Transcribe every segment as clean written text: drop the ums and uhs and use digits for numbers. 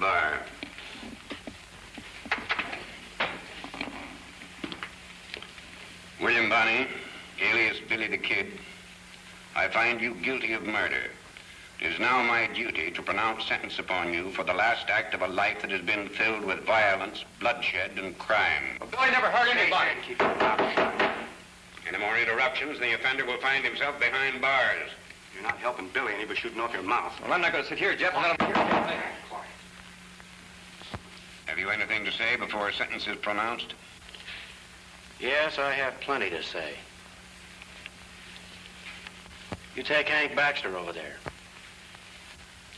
bar. William Bonney, alias Billy the Kid, I find you guilty of murder. It is now my duty to pronounce sentence upon you for the last act of a life that has been filled with violence, bloodshed, and crime. Well, Billy never hurt anybody. Keep your mouth shut. Any more interruptions, the offender will find himself behind bars. You're not helping Billy any by shooting off your mouth. Well, I'm not going to sit here, Jeff, and let him... Have you anything to say before a sentence is pronounced? Yes, I have plenty to say. You take Hank Baxter over there.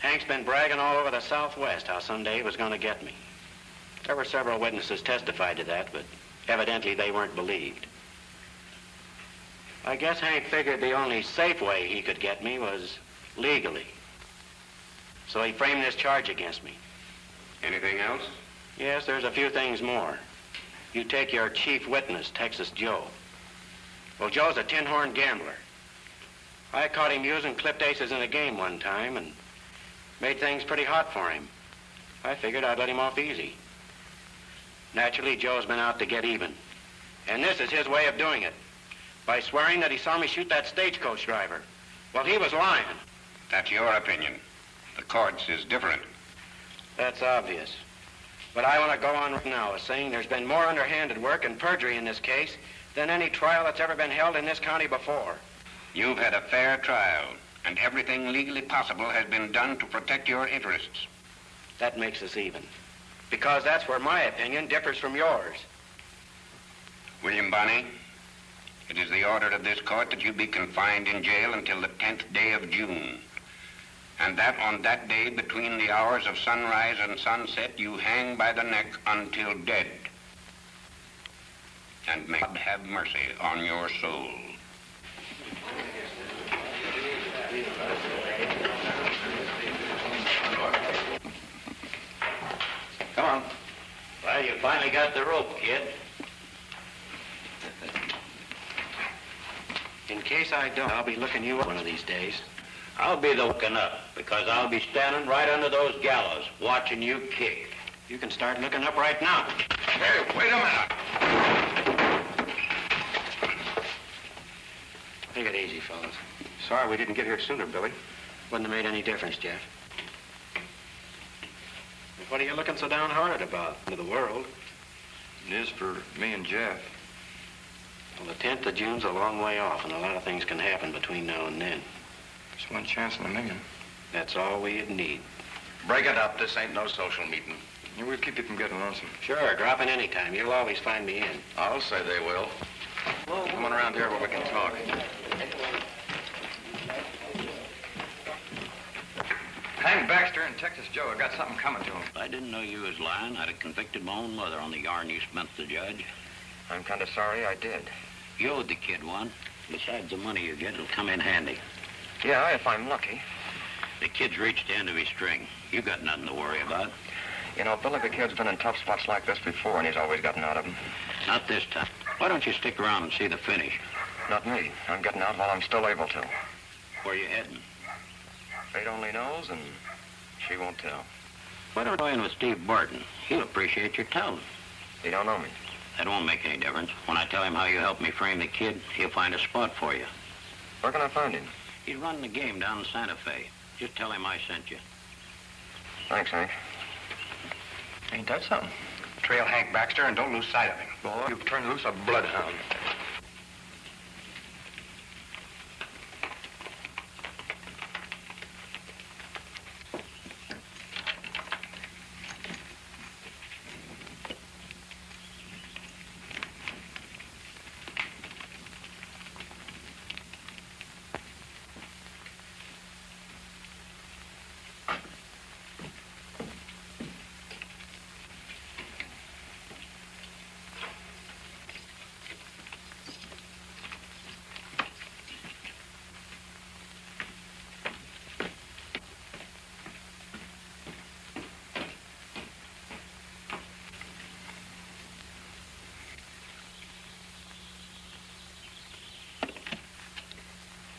Hank's been bragging all over the Southwest how someday he was going to get me. There were several witnesses testified to that, but evidently they weren't believed. I guess Hank figured the only safe way he could get me was legally. So he framed this charge against me. Anything else? Yes, there's a few things more. You take your chief witness, Texas Joe. Well, Joe's a tin-horn gambler. I caught him using clipped aces in a game one time and made things pretty hot for him. I figured I'd let him off easy. Naturally, Joe's been out to get even. And this is his way of doing it, by swearing that he saw me shoot that stagecoach driver. Well, he was lying. That's your opinion. The court's is different. That's obvious. But I want to go on right now as saying there's been more underhanded work and perjury in this case than any trial that's ever been held in this county before. You've had a fair trial, and everything legally possible has been done to protect your interests. That makes us even. Because that's where my opinion differs from yours. William Bonney, it is the order of this court that you be confined in jail until the 10th day of June. And that on that day, between the hours of sunrise and sunset, you hang by the neck until dead. And may God have mercy on your soul. Come on. Well, you finally got the rope, kid. In case I don't, I'll be looking you up one of these days. I'll be the looking up, because I'll be standing right under those gallows, watching you kick. You can start looking up right now. Hey, wait a minute. Take it easy, fellas. Sorry we didn't get here sooner, Billy. Wouldn't have made any difference, Jeff. What are you looking so downhearted about? To the world. It is for me and Jeff. Well, the 10th of June's a long way off, and a lot of things can happen between now and then. Just one chance in a million. That's all we'd need. Break it up. This ain't no social meeting. Yeah, we'll keep you from getting lonesome. Sure, drop in any time. You'll always find me in. I'll say they will. Come on around here where we can talk. Hank Baxter and Texas Joe have got something coming to them. If I didn't know you was lying, I'd have convicted my own mother on the yarn you spent the judge. I'm kind of sorry I did. You owed the kid one. Besides the money you get, it'll come in handy. Yeah, if I'm lucky. The kid's reached the end of his string. You got nothing to worry about. You know, Billy the Kid's been in tough spots like this before, and he's always gotten out of them. Not this time. Why don't you stick around and see the finish? Not me. I'm getting out while I'm still able to. Where you heading? Fate only knows, and she won't tell. Why don't you go in with Steve Barton? He'll appreciate your telling. He don't know me. That won't make any difference. When I tell him how you helped me frame the kid, he'll find a spot for you. Where can I find him? He's running the game down in Santa Fe. Just tell him I sent you. Thanks, Hank. Ain't that something? Trail Hank Baxter and don't lose sight of him. Boy, you've turned loose a bloodhound.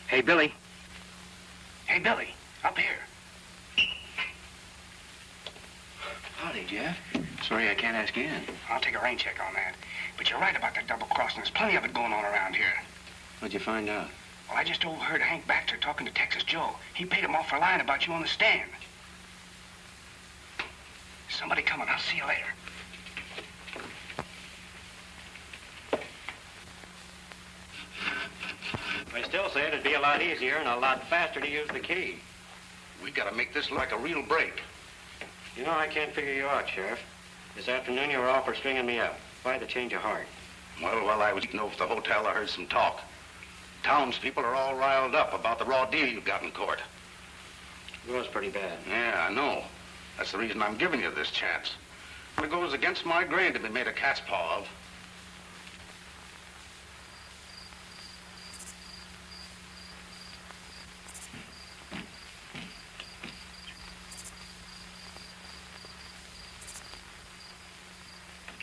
Hey, Billy. Hey, Billy. Up here. they, Jeff? Sorry I can't ask you in. I'll take a rain check on that. But you're right about that double crossing. There's plenty of it going on around here. What'd you find out? Well, I just overheard Hank Baxter talking to Texas Joe. He paid him off for lying about you on the stand. Somebody coming. I'll see you later. I still say it'd be a lot easier and a lot faster to use the key. We gotta make this like a real break. You know, I can't figure you out, Sheriff. This afternoon you were all for stringing me up. Why the change of heart? Well, while I was eating over at the hotel, I heard some talk. Townspeople are all riled up about the raw deal you got in court. It was pretty bad. Yeah, I know. That's the reason I'm giving you this chance. It goes against my grain to be made a cat's paw of.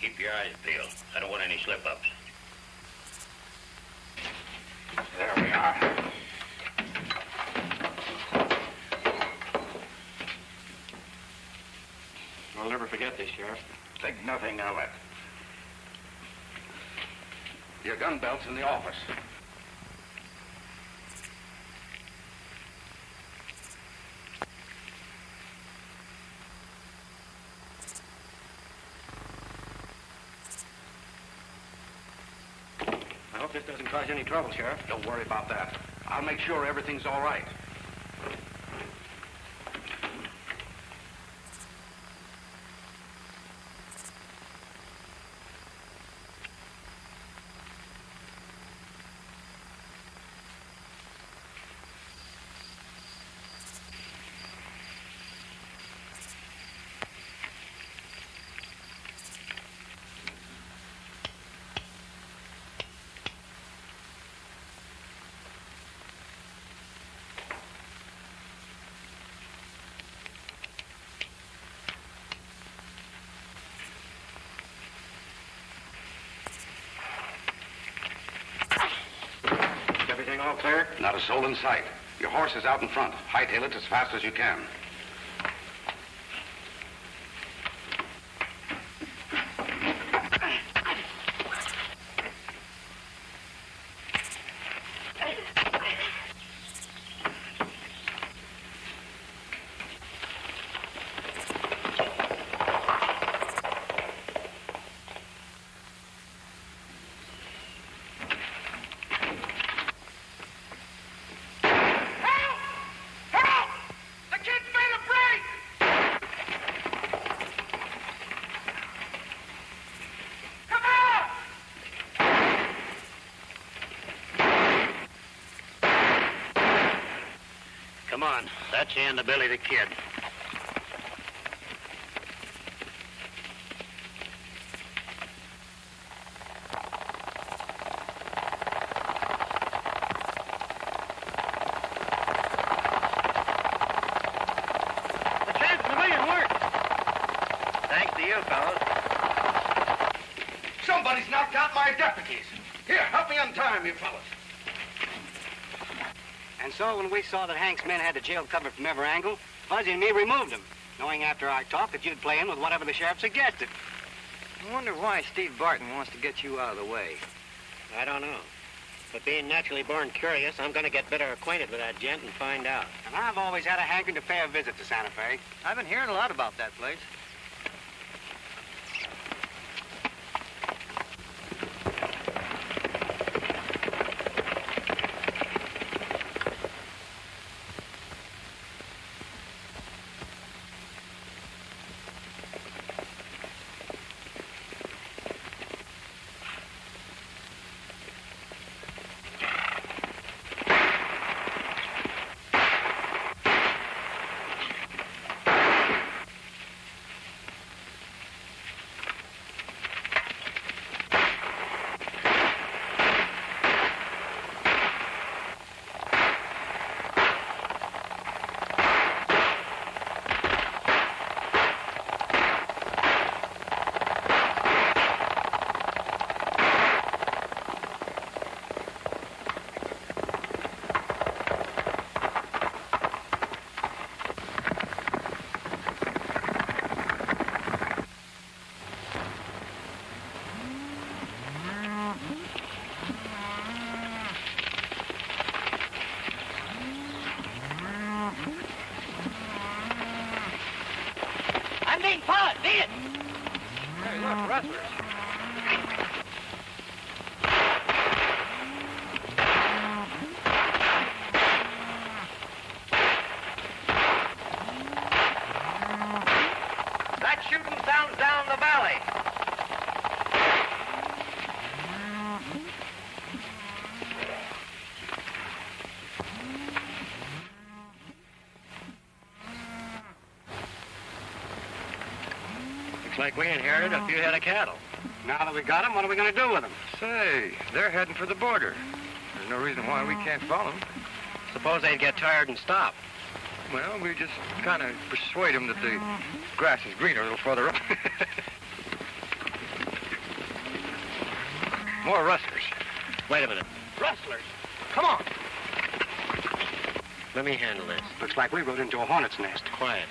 Keep your eyes peeled. I don't want any slip-ups. There we are. I'll never forget this, Sheriff. Think nothing of it. Your gun belt's in the office. I hope this doesn't cause any trouble, Sheriff. Don't worry about that. I'll make sure everything's all right. Everything all clear? Not a soul in sight. Your horse is out in front. Hightail it as fast as you can. Come on. That's the end of Billy the Kid. The chance of a million worked. Thanks to you, fellas. Somebody's knocked out my deputies. Here, help me untie him, you fellas. And so when we saw that Hank's men had the jail covered from every angle, Fuzzy and me removed them, knowing after our talk that you'd play in with whatever the sheriff suggested. I wonder why Steve Barton wants to get you out of the way. I don't know. But being naturally born curious, I'm going to get better acquainted with that gent and find out. And I've always had a hankering to pay a visit to Santa Fe. I've been hearing a lot about that place. rustlers. That shooting sounds down the valley. Looks like we inherited a few head of cattle. Now that we got them, what are we going to do with them? Say, they're heading for the border. There's no reason why we can't follow them. Suppose they'd get tired and stop. Well, we just kind of persuade them that the grass is greener a little further up. More rustlers. Wait a minute. Rustlers. Come on. Let me handle this. Looks like we rode into a hornet's nest. Quiet.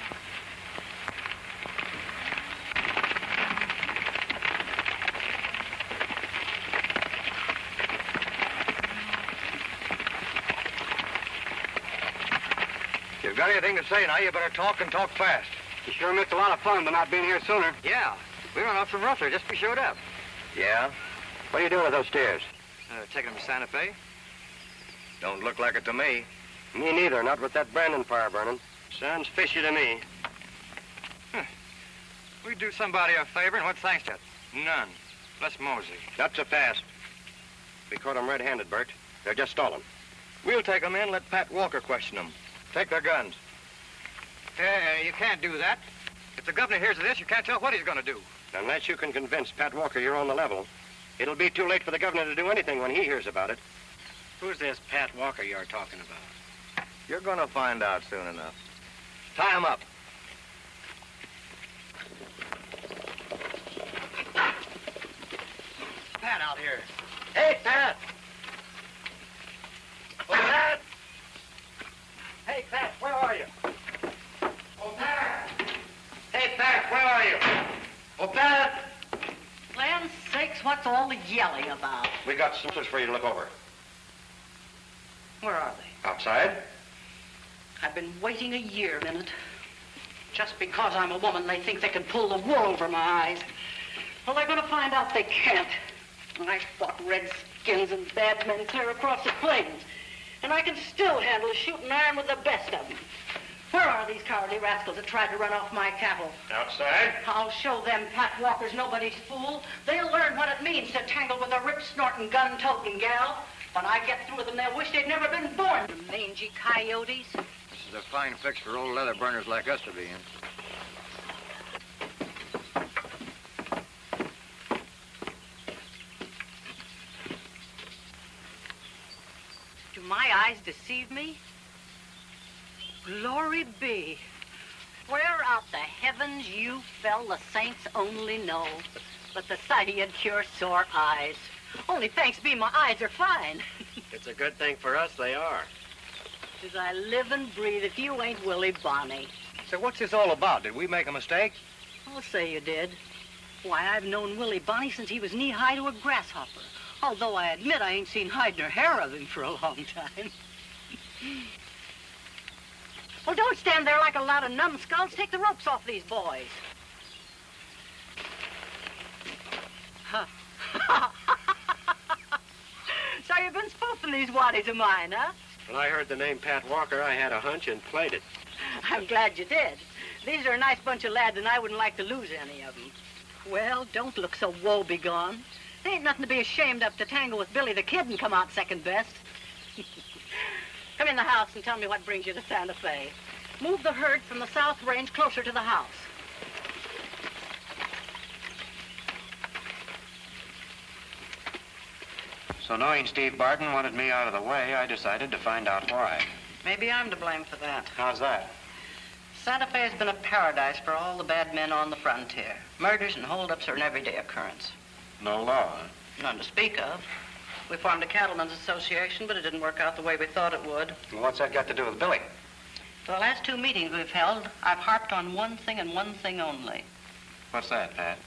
If you've got anything to say now, you better talk and talk fast. You sure missed a lot of fun by not being here sooner. Yeah. We run off some rustlers just we showed up. Yeah? What are you doing with those steers? Taking them to Santa Fe? Don't look like it to me. Me neither, not with that Brandon fire burning. Sounds fishy to me. We do somebody a favor, and what thanks to it? None. Let's mosey. Not so fast. We caught them red-handed, Bert. They're just stalling. We'll take them in, let Pat Walker question them. Take their guns. You can't do that. If the governor hears of this, you can't tell what he's going to do. Unless you can convince Pat Walker you're on the level, it'll be too late for the governor to do anything when he hears about it. Who's this Pat Walker you're talking about? You're going to find out soon enough. Tie him up. Pat out here. Hey, Pat! Oh, Pat! Hey, Pat, where are you? Oh, Pat! Hey, Pat, where are you? Oh, Pat! Land's sakes, what's all the yelling about? We got something for you to look over. Where are they? Outside? I've been waiting a year, minute. Just because I'm a woman, they think they can pull the wool over my eyes. Well, they're going to find out they can't. I fought redskins and bad men clear across the plains. And I can still handle a shooting iron with the best of them. Where are these cowardly rascals that tried to run off my cattle? Outside? I'll show them Pat Walker's nobody's fool. They'll learn what it means to tangle with a rip-snorting, gun-toting gal. When I get through with them, they'll wish they'd never been born. The mangy coyotes. This is a fine fix for old leather burners like us to be in. Do my eyes deceive me? Glory be. Where out the heavens you fell, the saints only know. But the sight of you'd cure sore eyes. Only thanks be my eyes are fine. It's a good thing for us they are. As I live and breathe, if you ain't Willie Bonney. So what's this all about? Did we make a mistake? I'll say you did. Why, I've known Willie Bonney since he was knee-high to a grasshopper. Although I admit I ain't seen hide nor hair of him for a long time. Well, don't stand there like a lot of numbskulls. Take the ropes off these boys. Huh. So you've been spoofing these waddies of mine, huh? When I heard the name Pat Walker, I had a hunch and played it. I'm glad you did. These are a nice bunch of lads, and I wouldn't like to lose any of them. Well, don't look so woe-begone. There ain't nothing to be ashamed of to tangle with Billy the Kid and come out second best. Come in the house and tell me what brings you to Santa Fe. Move the herd from the South Range closer to the house. So knowing Steve Barton wanted me out of the way, I decided to find out why. Maybe I'm to blame for that. How's that? Santa Fe has been a paradise for all the bad men on the frontier. Murders and holdups are an everyday occurrence. No law, huh? None to speak of. We formed a cattlemen's association, but it didn't work out the way we thought it would. Well, what's that got to do with Billy? For the last 2 meetings we've held, I've harped on one thing and one thing only. What's that, Pat?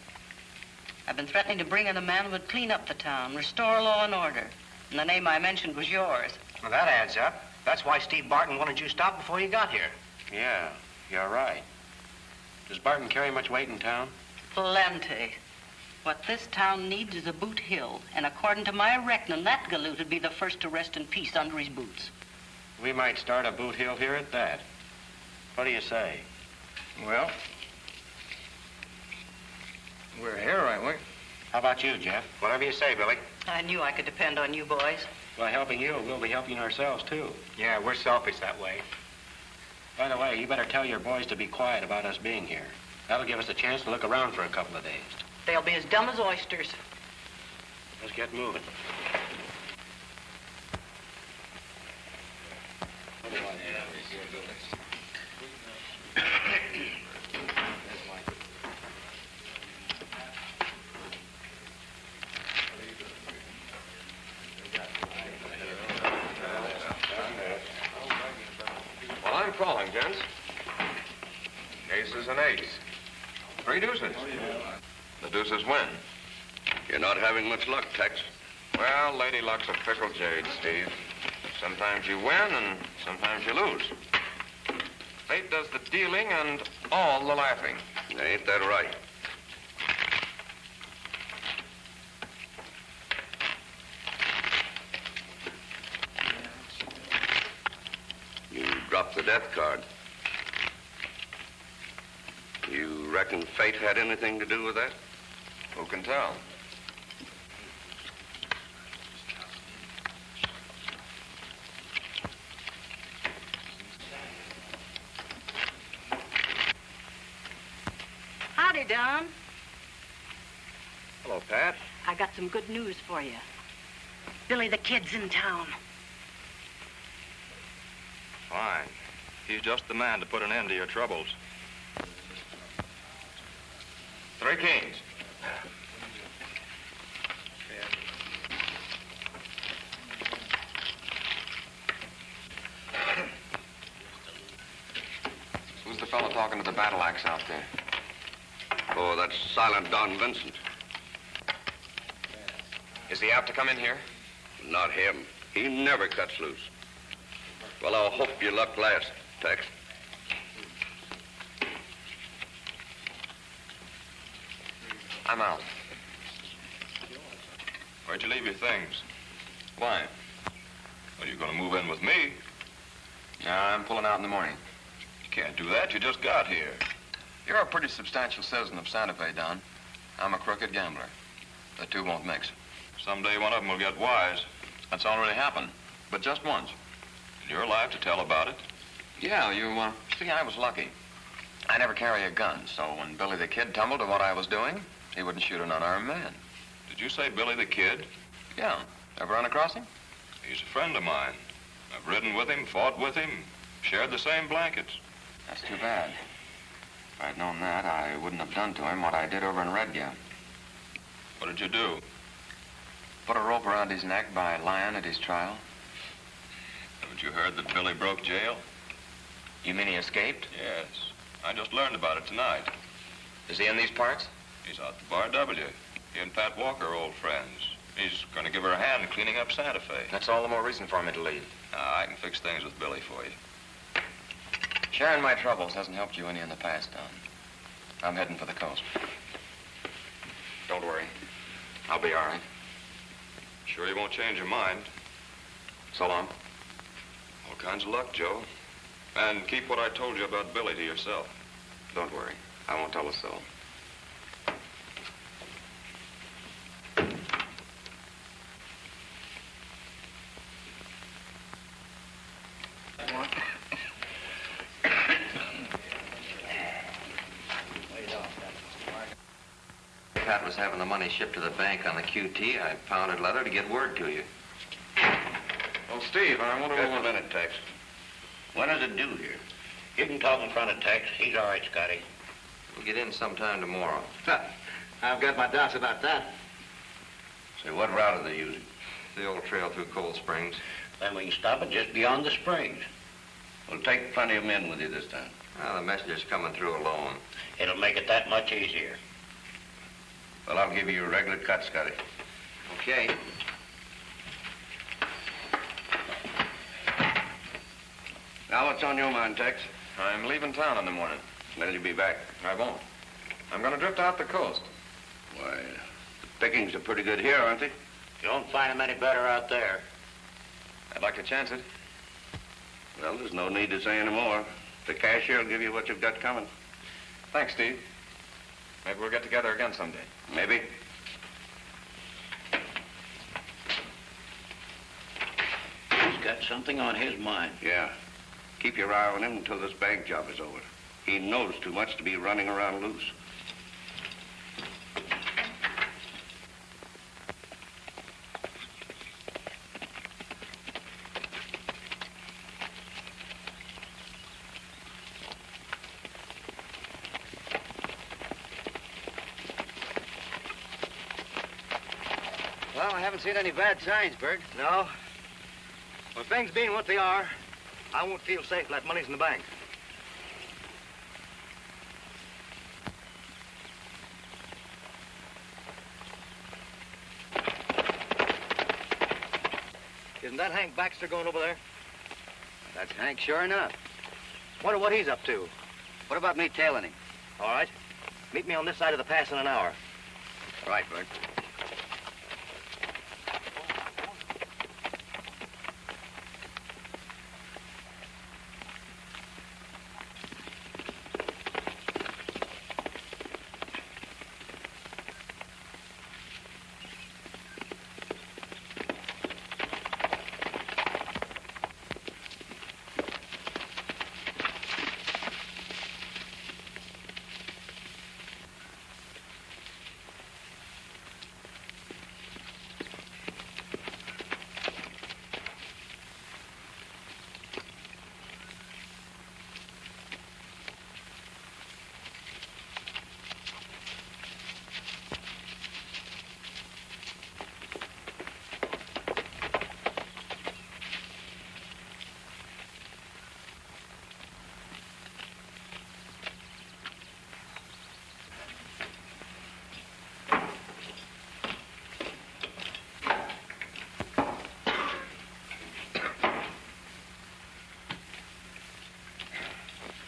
I've been threatening to bring in a man who would clean up the town, restore law and order. And the name I mentioned was yours. Well, that adds up. That's why Steve Barton wanted you stopped before you got here. Yeah, you're right. Does Barton carry much weight in town? Plenty. What this town needs is a boot hill, and according to my reckoning, that galoot would be the first to rest in peace under his boots. We might start a boot hill here at that. What do you say? Well, we're here, ain't we? How about you, Jeff? Whatever you say, Billy. I knew I could depend on you boys. By helping you, we'll be helping ourselves, too. Yeah, we're selfish that way. By the way, you better tell your boys to be quiet about us being here. That'll give us a chance to look around for a couple of days. They'll be as dumb as oysters. Let's get moving. Well, I'm calling, gents. Ace is an ace. 3 deuces. The deuces win. You're not having much luck, Tex. Well, Lady Luck's a fickle jade, Steve. Sometimes you win and sometimes you lose. Fate does the dealing and all the laughing. Ain't that right? You dropped the death card. You reckon fate had anything to do with that? Who can tell? Howdy, Don. Hello, Pat. I got some good news for you. Billy the Kid's in town. Fine. He's just the man to put an end to your troubles. 3 kings. Who's the fellow talking to the battle axe out there? Oh, that's Silent Don Vincent. Is he out to come in here? Not him. He never cuts loose. Well, I'll hope your luck lasts, Tex. I'm out. Where'd you leave your things? Why? Well, you're gonna move in with me. No, I'm pulling out in the morning. You can't do that. You just got here. You're a pretty substantial citizen of Santa Fe, Don. I'm a crooked gambler. The two won't mix. Someday one of them will get wise. That's already happened. But just once. And you're alive to tell about it. Yeah, see, I was lucky. I never carry a gun, so when Billy the Kid tumbled to what I was doing, he wouldn't shoot an unarmed man. Did you say Billy the Kid? Yeah. Ever run across him? He's a friend of mine. I've ridden with him, fought with him, shared the same blankets. That's too bad. If I'd known that, I wouldn't have done to him what I did over in Red Gap. What did you do? Put a rope around his neck by lying at his trial. Haven't you heard that Billy broke jail? You mean he escaped? Yes. I just learned about it tonight. Is he in these parts? He's out to Bar W. He and Pat Walker are old friends. He's going to give her a hand cleaning up Santa Fe. That's all the more reason for me to leave. I can fix things with Billy for you. Sharing my troubles hasn't helped you any in the past, Don. I'm heading for the coast. Don't worry. I'll be all right. Sure you won't change your mind? So long. All kinds of luck, Joe. And keep what I told you about Billy to yourself. Don't worry. I won't tell a soul. Pat was having the money shipped to the bank on the QT. I pounded leather to get word to you. Oh, Steve, I wonder Just a minute, Tex. What does it do here? You can talk in front of Tex. He's all right, Scotty. We'll get in sometime tomorrow. I've got my doubts about that. Say, what route are they using? The old trail through Cold Springs. Then we can stop it just beyond the springs. We'll take plenty of men with you this time. Well, the messenger's coming through alone. It'll make it that much easier. Well, I'll give you a regular cut, Scotty. Okay. Now, what's on your mind, Tex? I'm leaving town in the morning. When'll you be back? I won't. I'm going to drift out the coast. Why, Pickings are pretty good here, aren't they? You won't find them any better out there. I'd like to chance it. Well, there's no need to say any more. The cashier will give you what you've got coming. Thanks, Steve. Maybe we'll get together again someday. Maybe. He's got something on his mind. Yeah. Keep your eye on him until this bank job is over. He knows too much to be running around loose. Well, I haven't seen any bad signs, Bert. No. Well, things being what they are, I won't feel safe till that money's in the bank. Isn't that Hank Baxter going over there? That's Hank, sure enough. Wonder what he's up to. What about me tailing him? All right. Meet me on this side of the pass in an hour. Right, Bert.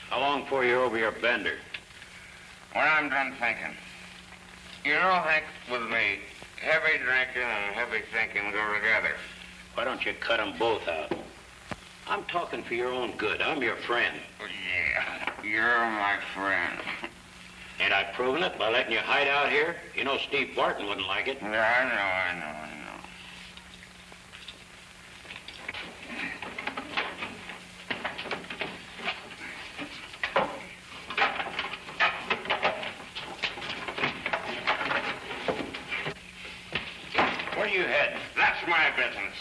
How long before you're over your bender? When I'm done thinking. You know, Hank, with me, heavy drinking and heavy thinking go together. Why don't you cut them both out? I'm talking for your own good. I'm your friend. Yeah, you're my friend. Ain't I proven it by letting you hide out here? You know Steve Barton wouldn't like it. Yeah, I know. Where you heading? That's my business.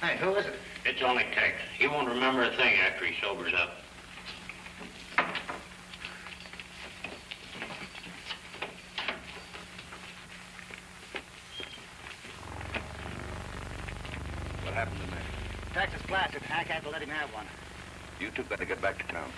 Hey, who is it? It's only Tex. He won't remember a thing after he sobers up. What happened to me? Texas blasted. Hank had to let him have one. You two better get back to town.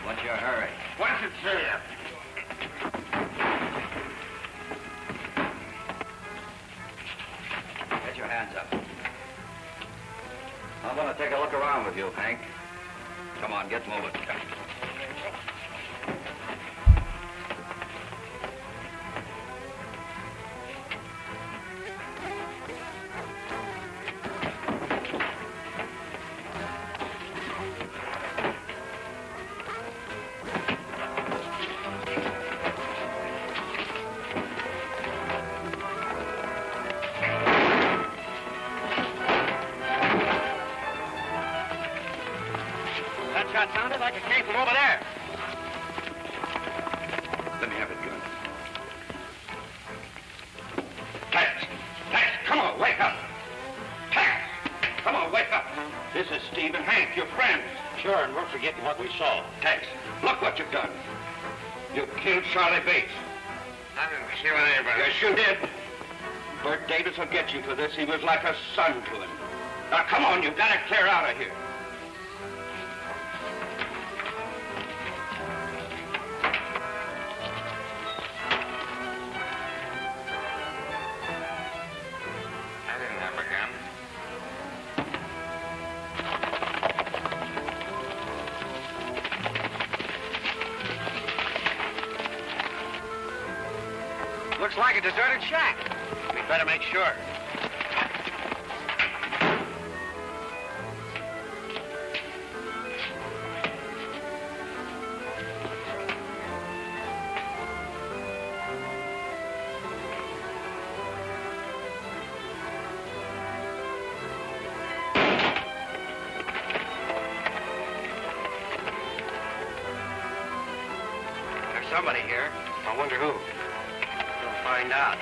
What's your hurry? What's it say? Get your hands up. I'm going to take a look around with you, Hank. Come on, get moving. your friends. Sure, and we're forgetting what we saw. Tex, look what you've done. You killed Charlie Bates. I didn't kill anybody. Yes, you did. Bert Davis will get you for this. He was like a son to him. Now, come on, you've got to clear out of here. I didn't have a gun. Looks like a deserted shack. We'd better make sure. There's somebody here. I wonder who. We'll find out.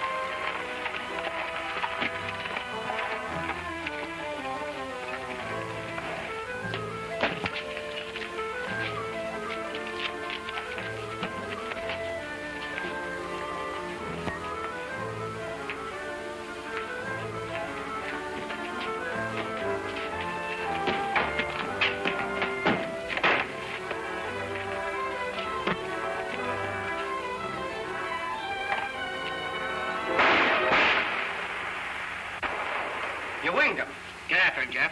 You winged him. Get after him, Jeff.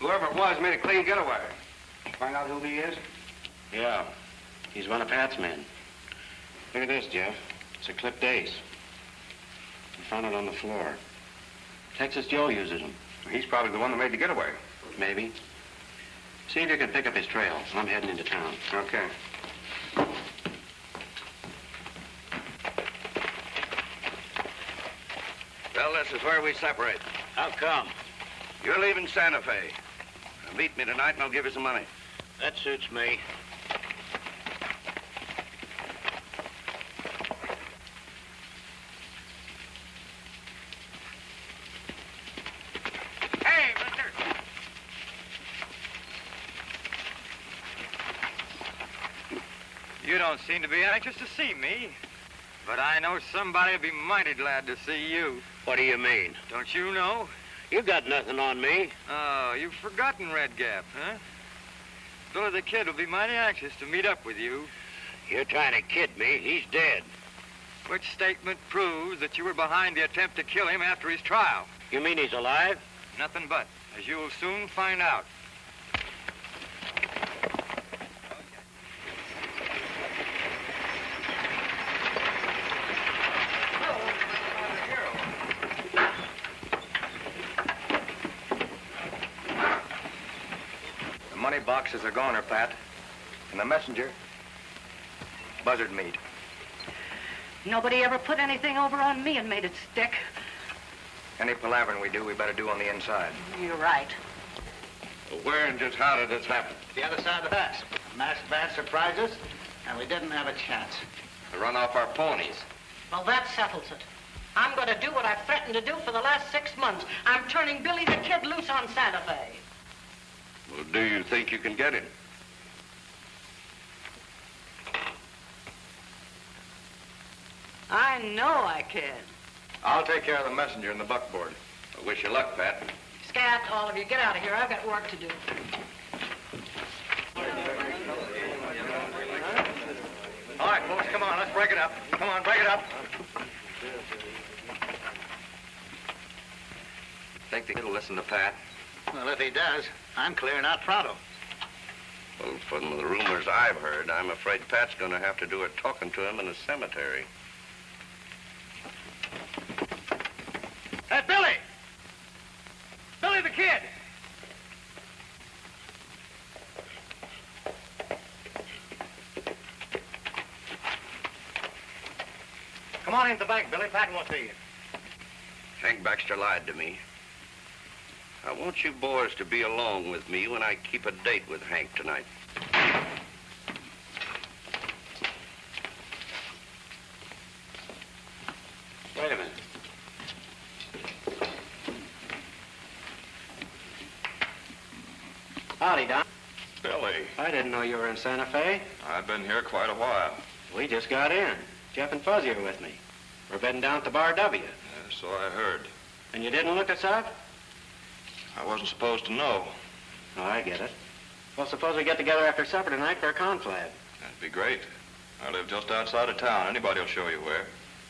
Whoever it was made a clean getaway. Find out who he is? Yeah. He's one of Pat's men. Look at this, Jeff. It's a clipped ace. We found it on the floor. Texas Joe uses them. He's probably the one that made the getaway. Maybe. See if you can pick up his trail. I'm heading into town. Okay. Well, this is where we separate. How come? You're leaving Santa Fe. Meet me tonight and I'll give you some money. That suits me. Hey, mister! You don't seem to be anxious to see me. But I know somebody will be mighty glad to see you. What do you mean? Don't you know? You got nothing on me. Oh, you've forgotten Red Gap, huh? Billy the Kid will be mighty anxious to meet up with you. You're trying to kid me. He's dead. Which statement proves that you were behind the attempt to kill him after his trial. You mean he's alive? Nothing but, as you'll soon find out. The money boxes are goner, Pat. And the messenger, buzzard meat. Nobody ever put anything over on me and made it stick. Any palavering we do, we better do on the inside. You're right. Well, where and just how did this happen? The other side of the pass. Masked band surprised us, and we didn't have a chance. To run off our ponies. Well, that settles it. I'm going to do what I've threatened to do for the last 6 months. I'm turning Billy the Kid loose on Santa Fe. Well, do you think you can get him? I know I can. I'll take care of the messenger and the buckboard. I wish you luck, Pat. Scat, all of you, get out of here. I've got work to do. All right, folks, come on, let's break it up. Come on, break it up. Think the kid will listen to Pat? Well, if he does, I'm clearing out pronto. Well, from the rumors I've heard, I'm afraid Pat's going to have to do a talking to him in the cemetery. Hey, Billy! Billy the Kid! Come on into the bank, Billy. Pat wants to see you. Hank Baxter lied to me. I want you boys to be along with me when I keep a date with Hank tonight. Wait a minute. Howdy, Don. Billy, I didn't know you were in Santa Fe. I've been here quite a while. We just got in. Jeff and Fuzzy are with me. We're bedding down at the Bar W. So I heard. And you didn't look us up? I wasn't supposed to know. Oh, I get it. Well, suppose we get together after supper tonight for a conflab. That'd be great. I live just outside of town. Anybody will show you where.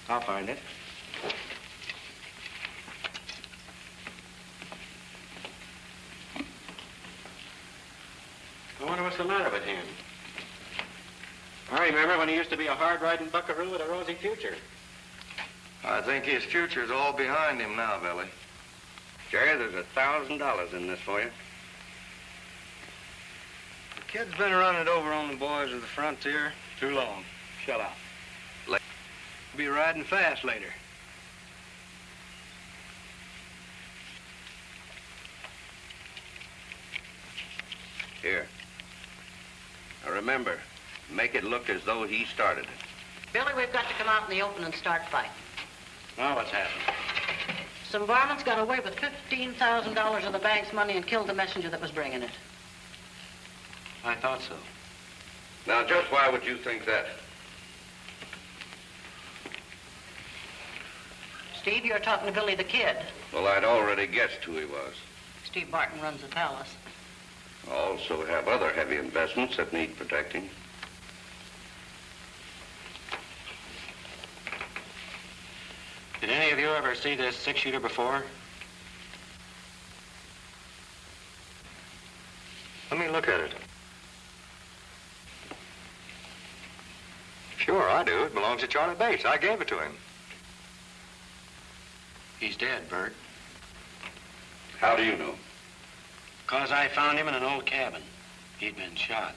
I'll find it. I wonder what's the matter with him. I remember when he used to be a hard-riding buckaroo with a rosy future. I think his future's all behind him now, Billy. Jerry, there's $1,000 in this for you. The kid's been running it over on the boys of the frontier too long. Shut up. Be riding fast later. Here. Now remember, make it look as though he started it. Billy, we've got to come out in the open and start fighting. Now what's happened? Some varmints got away with $15,000 of the bank's money and killed the messenger that was bringing it. I thought so. Now, just why would you think that? Steve, you're talking to Billy the Kid. Well, I'd already guessed who he was. Steve Barton runs the palace. I also have other heavy investments that need protecting. Did any of you ever see this six-shooter before? Let me look at it. Sure, I do. It belongs to Charlie Bates. I gave it to him. He's dead, Bert. How do you know? 'Cause I found him in an old cabin. He'd been shot.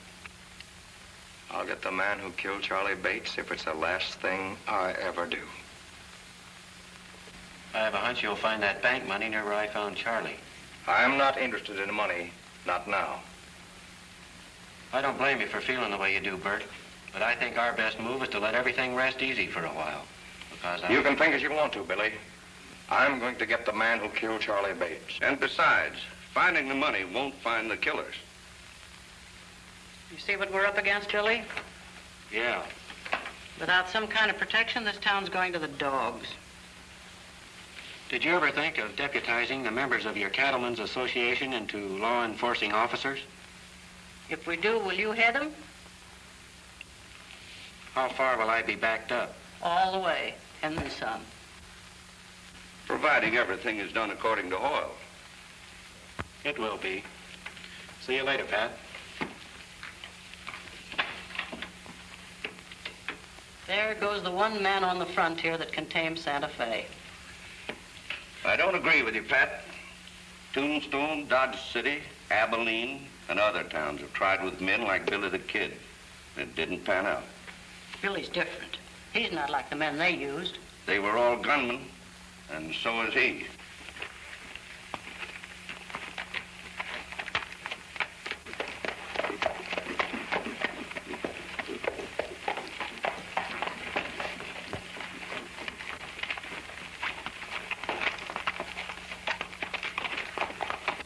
I'll get the man who killed Charlie Bates if it's the last thing I ever do. I have a hunch you'll find that bank money near where I found Charlie. I'm not interested in money. Not now. I don't blame you for feeling the way you do, Bert. But I think our best move is to let everything rest easy for a while. Because You can think as you want to, Billy. I'm going to get the man who killed Charlie Bates. And besides, finding the money won't find the killers. You see what we're up against, Billy? Yeah. Without some kind of protection, this town's going to the dogs. Did you ever think of deputizing the members of your Cattlemen's Association into law-enforcing officers? If we do, will you head them? How far will I be backed up? All the way, and then some. Providing everything is done according to oil. It will be. See you later, Pat. There goes the one man on the frontier that can tame Santa Fe. I don't agree with you, Pat. Tombstone, Dodge City, Abilene, and other towns have tried with men like Billy the Kid. It didn't pan out. Billy's different. He's not like the men they used. They were all gunmen, and so is he.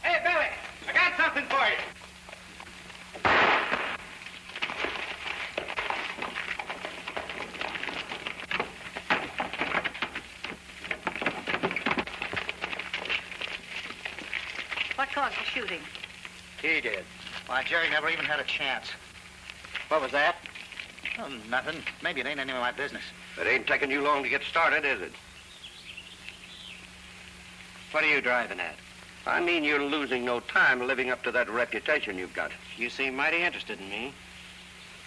Hey, Billy, I got something for you. What caused the shooting? He did. Why, Jerry never even had a chance. What was that? Oh, nothing. Maybe it ain't any of my business. It ain't taking you long to get started, is it? What are you driving at? I mean, you're losing no time living up to that reputation you've got. You seem mighty interested in me.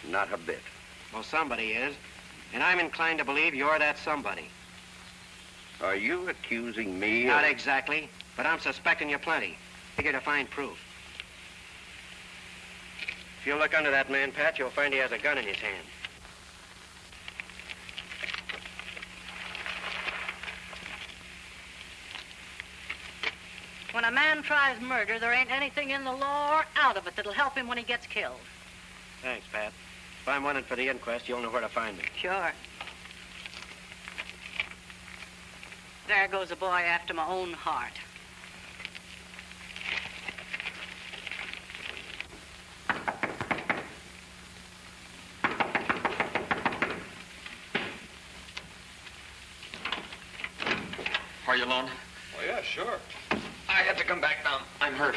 Not a bit. Well, somebody is. And I'm inclined to believe you're that somebody. Are you accusing me Not of... exactly, but I'm suspecting you plenty. Figure to find proof. If you look under that man, Pat, you'll find he has a gun in his hand. a man tries murder, there ain't anything in the law or out of it that'll help him when he gets killed. Thanks, Pat. If I'm wanted for the inquest, you'll know where to find me. Sure. There goes a boy after my own heart. Are you alone? Well, yeah, sure. I had to come back down. I'm hurt.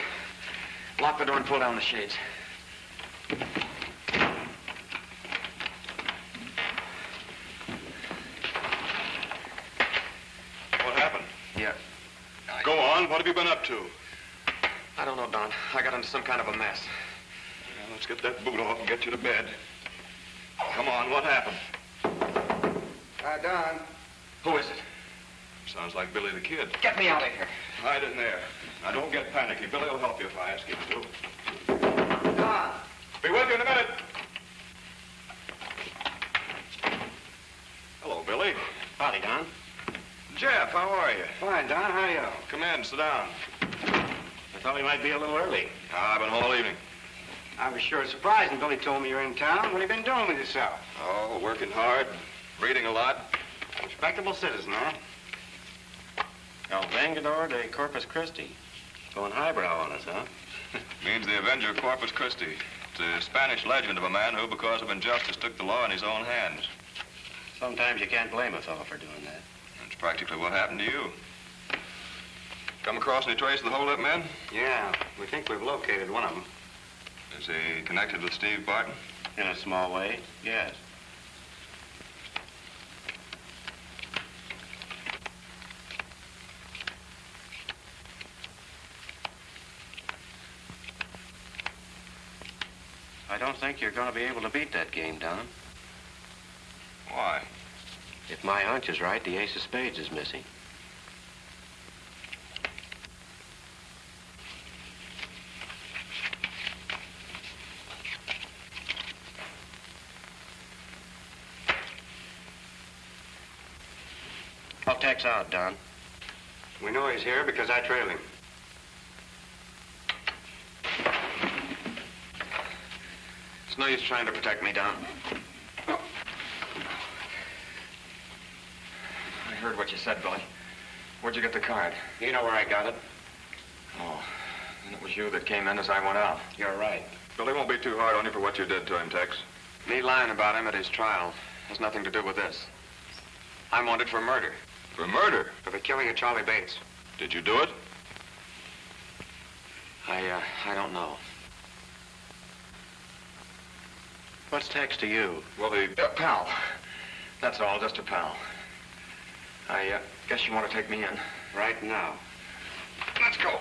Lock the door and pull down the shades. What happened? Yeah. Go on. What have you been up to? I don't know, Don. I got into some kind of a mess. Well, let's get that boot off and get you to bed. Come on, what happened? Don. Who is it? Sounds like Billy the Kid. Get me out of here. Hide in there. Now, don't get panicky. Billy will help you if I ask him to. Don. Be with you in a minute. Hello, Billy. Howdy, Don. Jeff, how are you? Fine, Don. How are you? Come in, sit down. I thought we might be a little early. I've been home all evening. I was sure surprised when Billy told me you're in town. What have you been doing with yourself? Oh, working hard, reading a lot. Respectable citizen, huh? El Vengador de Corpus Christi. Going highbrow on us, huh? Means the Avenger of Corpus Christi. It's a Spanish legend of a man who, because of injustice, took the law in his own hands. Sometimes you can't blame a fellow for doing that. That's practically what happened to you. Come across any trace of the holdup men? Yeah, we think we've located one of them. Is he connected with Steve Barton? In a small way, yes. I don't think you're going to be able to beat that game, Don. Why? If my hunch is right, the ace of spades is missing. I'll text out, Don. We know he's here because I trailed him. It's no use trying to protect me, Don. I heard what you said, Billy. Where'd you get the card? You know where I got it? Oh, and it was you that came in as I went out. You're right. Billy won't be too hard on you for what you did to him, Tex. Me lying about him at his trial has nothing to do with this. I'm wanted for murder. For murder? For the killing of Charlie Bates. Did you do it? I don't know. What's Tex to you? Well, he... Pal. That's all, just a pal. I guess you want to take me in. Right now. Let's go.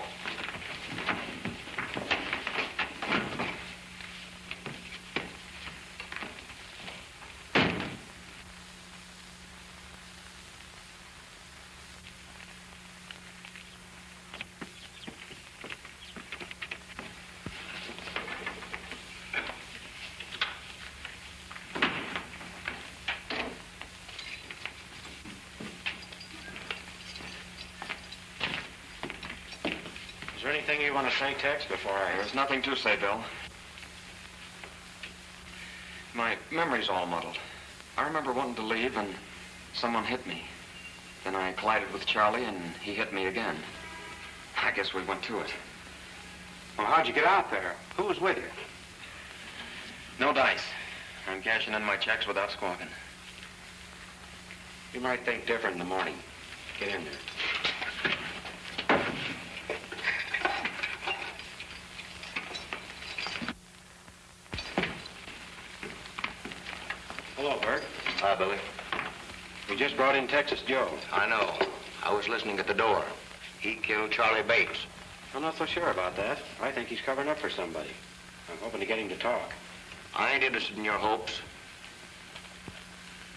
Is there anything you want to say, Tex, before I... There's nothing to say, Bill. My memory's all muddled. I remember wanting to leave and someone hit me. Then I collided with Charlie and he hit me again. I guess we went to it. Well, how'd you get out there? Who was with you? No dice. I'm cashing in my checks without squawking. You might think different in the morning. Get in there. Hello, Bert. Hi, Billy. We just brought in Texas Joe. I know. I was listening at the door. He killed Charlie Bates. I'm not so sure about that. I think he's covering up for somebody. I'm hoping to get him to talk. I ain't interested in your hopes.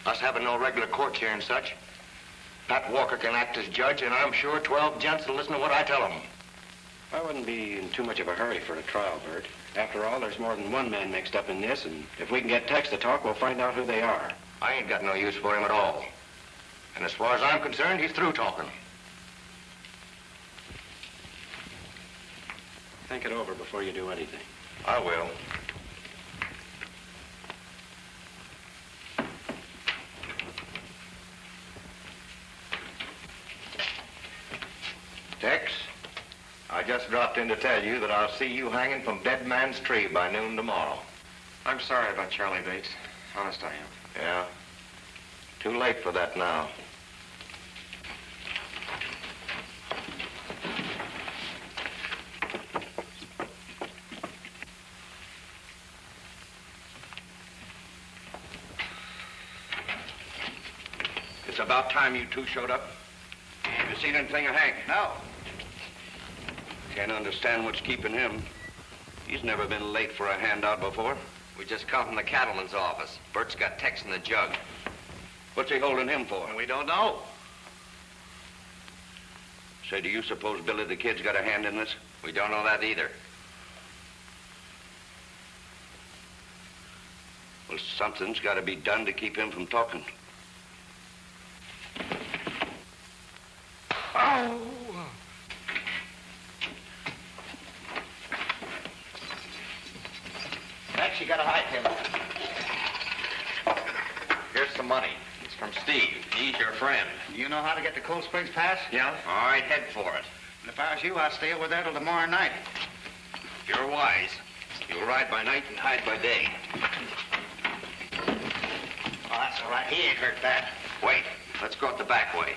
Us having no regular courts here and such. Pat Walker can act as judge, and I'm sure 12 gents will listen to what I tell them. I wouldn't be in too much of a hurry for a trial, Bert. After all, there's more than one man mixed up in this, and if we can get Tex to talk, we'll find out who they are. I ain't got no use for him at all. And as far as I'm concerned, he's through talking. Think it over before you do anything. I will. Tex, I just dropped in to tell you that I'll see you hanging from Dead Man's Tree by noon tomorrow. I'm sorry about Charlie Bates. Honest, I am. Yeah? Too late for that now. It's about time you two showed up. You seen anything of Hank? No. Can't understand what's keeping him. He's never been late for a handout before. We just come from the cattleman's office. Bert's got Tex in the jug. What's he holding him for? We don't know. Say, do you suppose Billy the Kid's got a hand in this? We don't know that either. Well, something's got to be done to keep him from talking. Oh! Tex, you gotta hide him. Here's some money. It's from Steve. He's your friend. You know how to get to Cold Springs Pass? Yeah? All right, head for it. And if I was you, I'd stay over there till tomorrow night. You're wise. You'll ride by night and hide by day. Oh, that's all right. He ain't hurt bad. Wait. Let's go up the back way.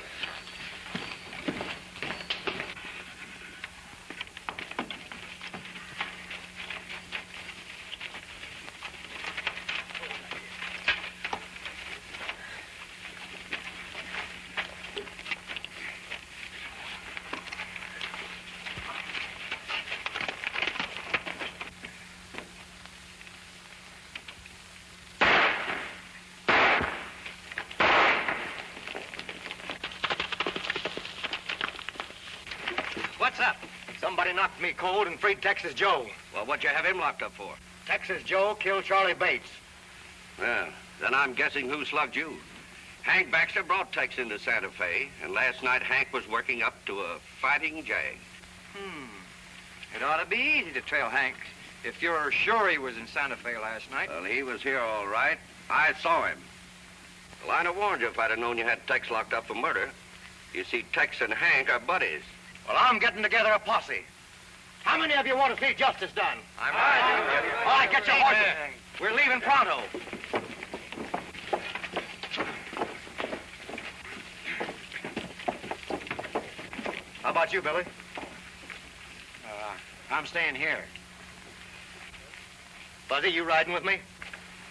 What's up? Somebody knocked me cold and freed Texas Joe. Well, what'd you have him locked up for? Texas Joe killed Charlie Bates. Yeah, then I'm guessing who slugged you. Hank Baxter brought Tex into Santa Fe, and last night Hank was working up to a fighting jag. It ought to be easy to trail Hank if you're sure he was in Santa Fe last night. Well, he was here all right. I saw him. Well, I'd have warned you if I'd have known you had Tex locked up for murder. You see, Tex and Hank are buddies. Well, I'm getting together a posse. How many of you want to see justice done? I'm right. All right, get your horses. We're leaving pronto. How about you, Billy? I'm staying here. Fuzzy, you riding with me?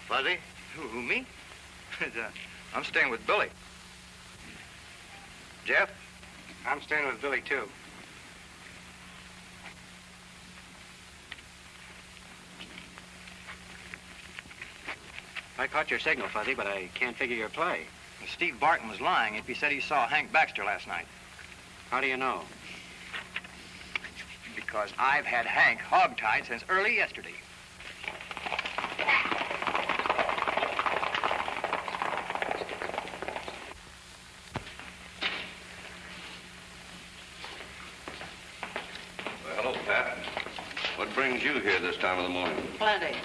Fuzzy? Who, me? I'm staying with Billy. Jeff? I'm staying with Billy, too. I caught your signal, Fuzzy, but I can't figure your play. Steve Barton was lying if he said he saw Hank Baxter last night. How do you know? Because I've had Hank hogtied since early yesterday. Well, hello, Pat. What brings you here this time of the morning? Plenty.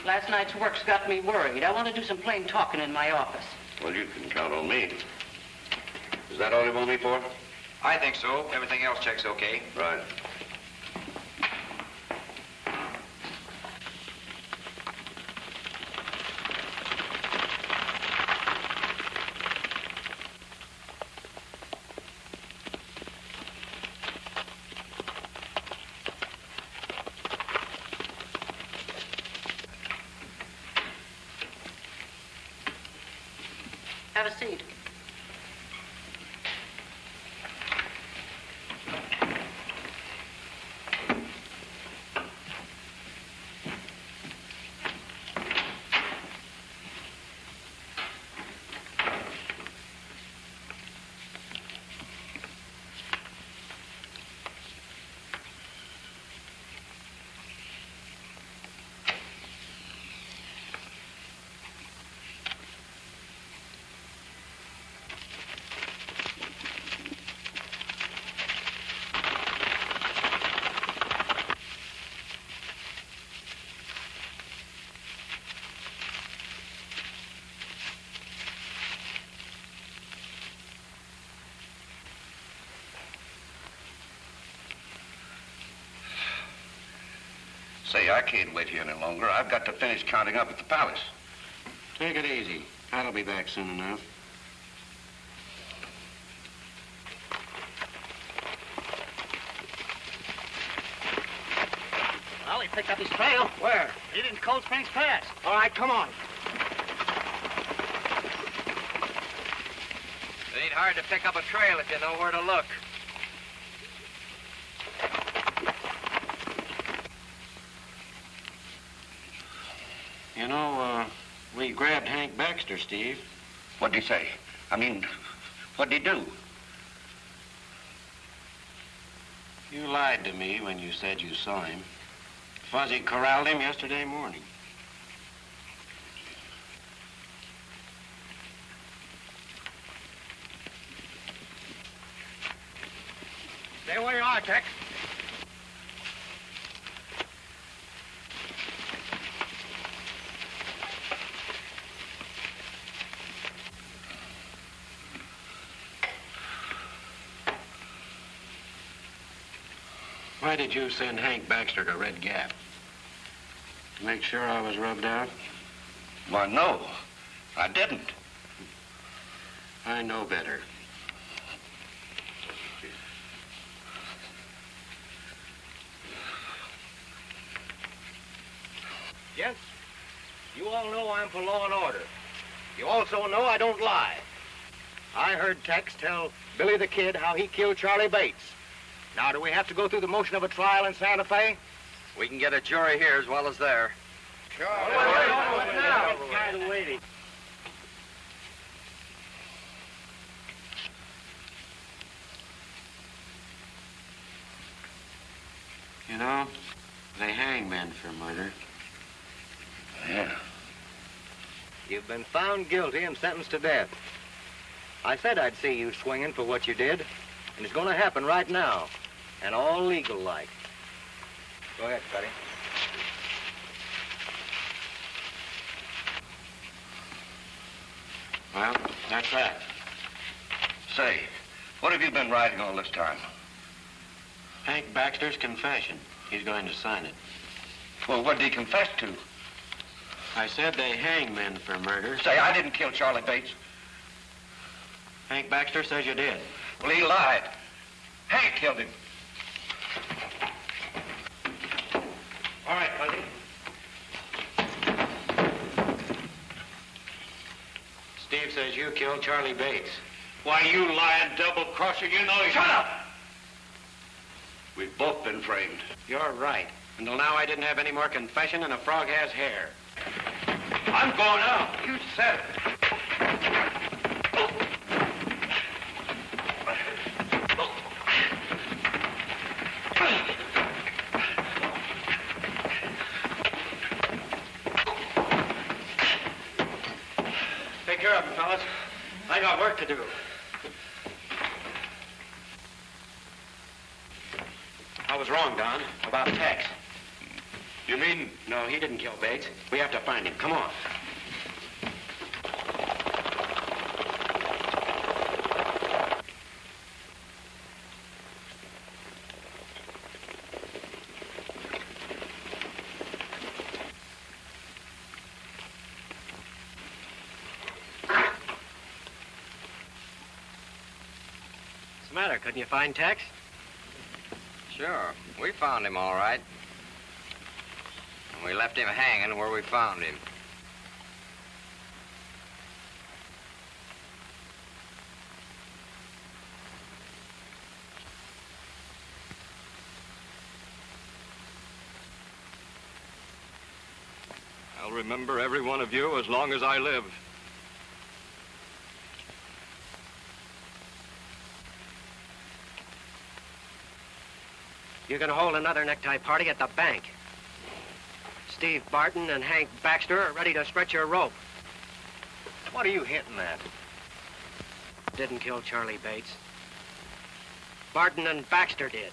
Last night's work's got me worried. I want to do some plain talking in my office. Well, you can count on me. Is that all you want me for? I think so. Everything else checks okay. Right. Have a seat. Say, I can't wait here any longer. I've got to finish counting up at the palace. Take it easy. I'll be back soon enough. Well, he picked up his trail. Where? He didn't Cold Springs Pass. All right, come on. It ain't hard to pick up a trail if you know where to look. You know, we grabbed Hank Baxter, Steve. What'd he say? I mean, what'd he do? You lied to me when you said you saw him. Fuzzy corralled him yesterday morning. Stay where you are, Tex. Why did you send Hank Baxter to Red Gap? To make sure I was rubbed out? Why, no, I didn't. I know better. Gents, you all know I'm for law and order. You also know I don't lie. I heard Tex tell Billy the Kid how he killed Charlie Bates. Now, do we have to go through the motion of a trial in Santa Fe? We can get a jury here as well as there. Sure. Kind of waiting. You know, they hang men for murder. Yeah. You've been found guilty and sentenced to death. I said I'd see you swinging for what you did, and it's going to happen right now, and all legal-like. Go ahead, Scotty. Well, that's that. Say, what have you been writing all this time? Hank Baxter's confession. He's going to sign it. Well, what did he confess to? I said they hang men for murder. Say, I didn't kill Charlie Bates. Hank Baxter says you did. Well, he lied. Hank killed him. All right, Fuzzy. Steve says you killed Charlie Bates. Why, you lying double-crosser, you know you... Shut up! We've both been framed. You're right. Until now, I didn't have any more confession than a frog has hair. I'm going out. You said it. Take care of him, fellas. I got work to do. I was wrong, Don, about Tex. You mean... No, he didn't kill Bates. We have to find him. Come on. What's the matter? Couldn't you find Tex? Sure. We found him all right. And we left him hanging where we found him. I'll remember every one of you as long as I live. You're going to hold another necktie party at the bank. Steve Barton and Hank Baxter are ready to stretch your rope. What are you hinting at? Didn't kill Charlie Bates. Barton and Baxter did.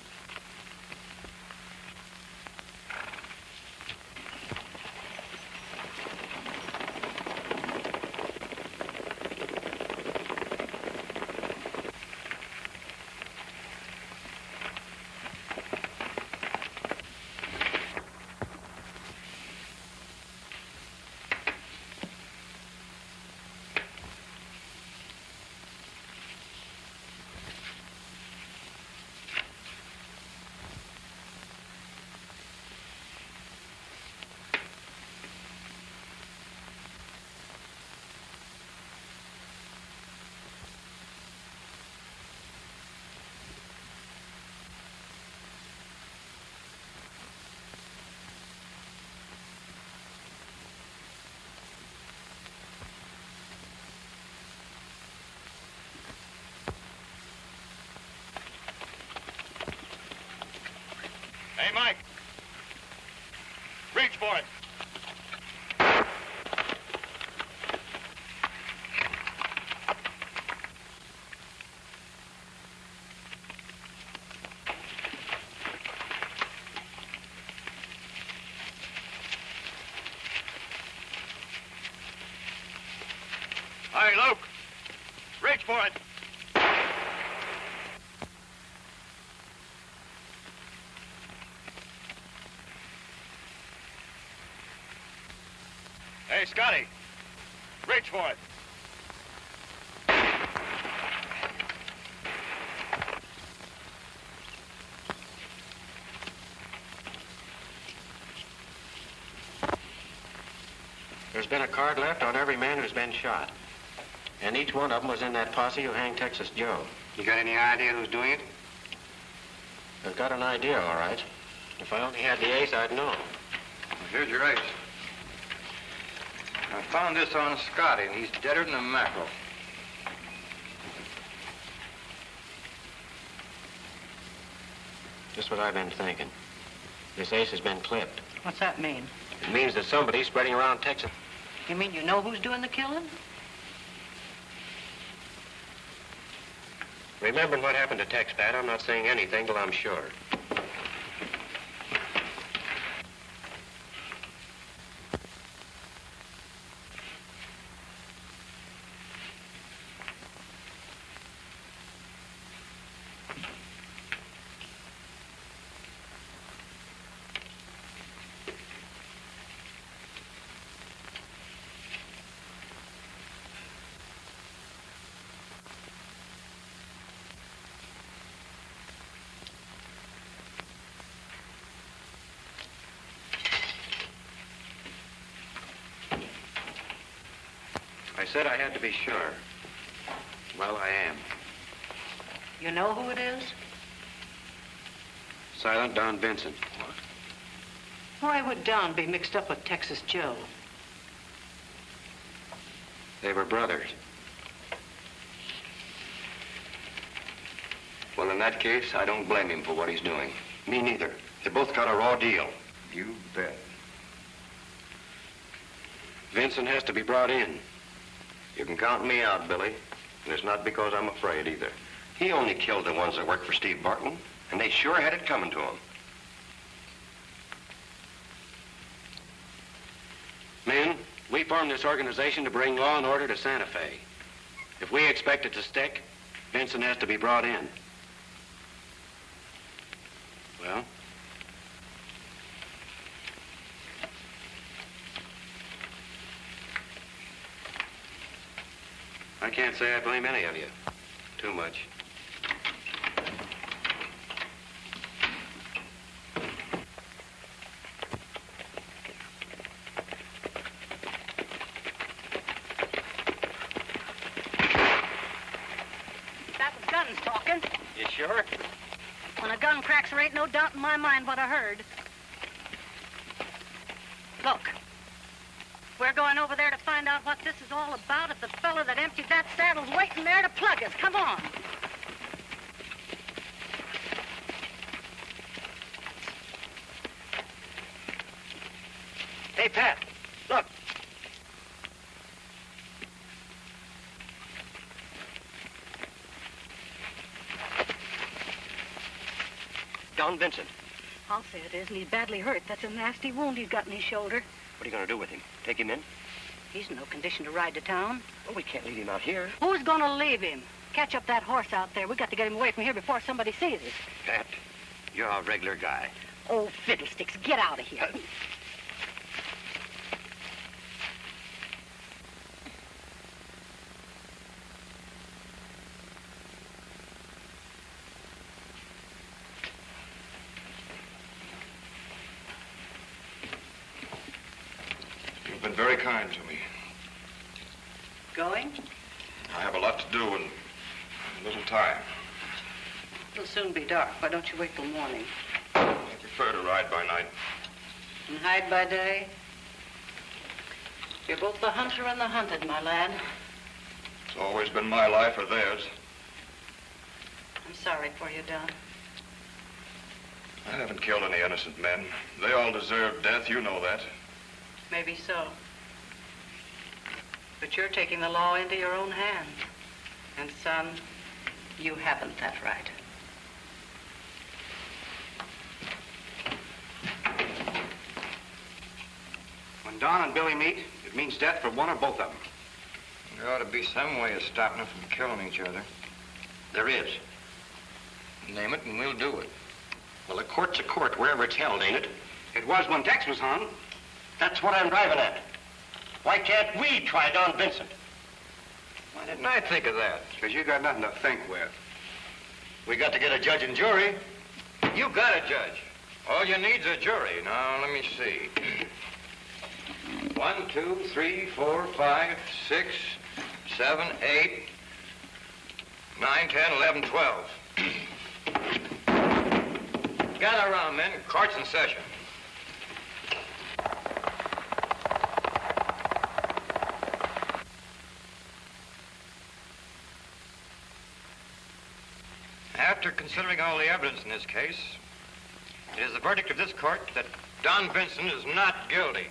Hey, Luke. Reach for it. Hey, Scotty. Reach for it. There's been a card left on every man who's been shot. And each one of them was in that posse who hanged Texas Joe. You got any idea who's doing it? I've got an idea, all right. If I only had the ace, I'd know. Well, here's your ace. I found this on Scotty, and he's deader than a mackerel. Just what I've been thinking. This ace has been clipped. What's that mean? It means that somebody's spreading around Texas. You mean you know who's doing the killing? Remembering what happened to Tex, Pat, I'm not saying anything till I'm sure. I said I had to be sure. Well, I am. You know who it is? Silent Don Vincent. Why would Don be mixed up with Texas Joe? They were brothers. Well, in that case, I don't blame him for what he's doing. Me neither. They both got a raw deal. You bet. Vincent has to be brought in. You can count me out, Billy. And it's not because I'm afraid either. He only killed the ones that worked for Steve Barton, and they sure had it coming to him. Men, we formed this organization to bring law and order to Santa Fe. If we expect it to stick, Vincent has to be brought in. Well? I can't say I blame any of you. Too much. That was guns talking. You sure? When a gun cracks, there ain't no doubt in my mind what I heard. Look. We're going over there to find out what this is all about. If the fella that emptied that saddle's waiting there to plug us. Come on. Hey, Pat, look. Don Vincent. I'll say it is, and he's badly hurt. That's a nasty wound he's got in his shoulder. What are you going to do with him? Take him in? He's in no condition to ride to town. Well, we can't leave him out here. Who's going to leave him? Catch up that horse out there. We got to get him away from here before somebody sees us. Pat, you're a regular guy. Oh, fiddlesticks, get out of here. You've been very kind to me. Going? I have a lot to do and little time. It'll soon be dark. Why don't you wait till morning? I prefer to ride by night. And hide by day? You're both the hunter and the hunted, my lad. It's always been my life or theirs. I'm sorry for you, Don. I haven't killed any innocent men. They all deserve death, you know that. Maybe so. But you're taking the law into your own hands. And, son, you haven't that right. When Don and Billy meet, it means death for one or both of them. There ought to be some way of stopping them from killing each other. There is. Name it and we'll do it. Well, a court's a court wherever it's held, ain't it? It was when Tex was hung. That's what I'm driving at. Why can't we try Don Vincent? Why didn't I think of that? Because you got nothing to think with. We got to get a judge and jury. You got a judge. All you need's a jury. Now, let me see. 1, 2, 3, 4, 5, 6, 7, 8, 9, 10, 11, 12. Gather around, men. Court's in session. After considering all the evidence in this case, it is the verdict of this court that Don Vincent is not guilty.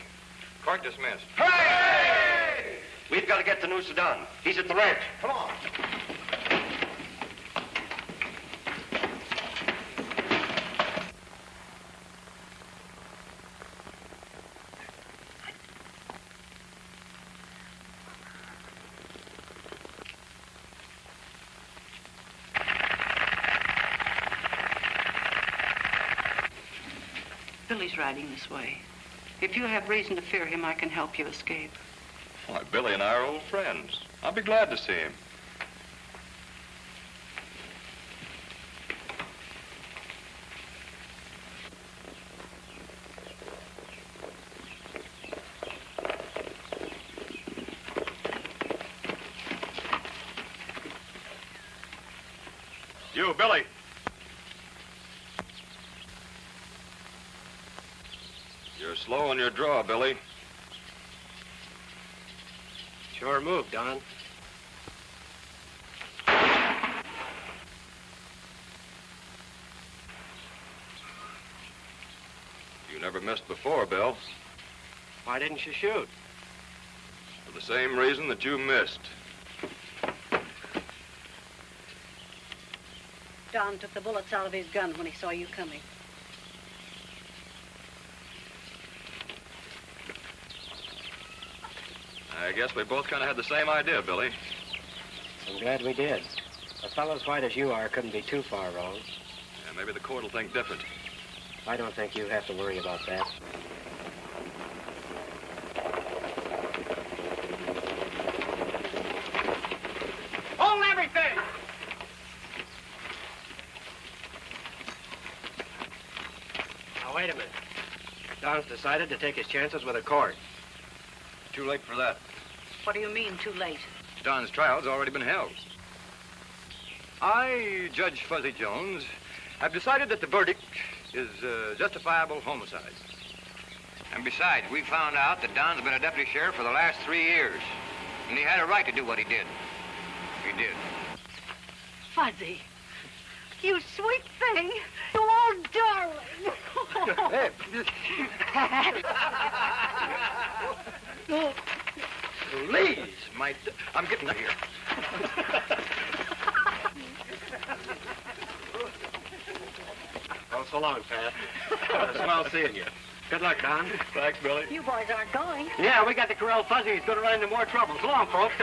Court dismissed. Hey! We've got to get the news to Don. He's at the ranch. Come on. Billy's riding this way. If you have reason to fear him, I can help you escape. Why, Billy and I are old friends. I'll be glad to see him. You, Billy. You're slow on your draw, Billy. Sure move, Don. You never missed before, Bill. Why didn't you shoot? For the same reason that you missed. Don took the bullets out of his gun when he saw you coming. I guess we both kind of had the same idea, Billy. I'm glad we did. A fellow as white as you are couldn't be too far wrong. Yeah, maybe the court will think different. I don't think you have to worry about that. Hold everything! Now, wait a minute. Don's decided to take his chances with a court. Too late for that. What do you mean, too late? Don's trial's already been held. I, Judge Fuzzy Jones, have decided that the verdict is justifiable homicide. And besides, we found out that Don's been a deputy sheriff for the last 3 years. And he had a right to do what he did. He did. Fuzzy, you sweet thing. You old darling. Hey. Please, I'm getting out of here. Oh, so long, Pat. Swell seeing you. Good luck, Don. Thanks, Billy. You boys aren't going. Yeah, we got to corral Fuzzy. He's going to run into more trouble. So long, folks.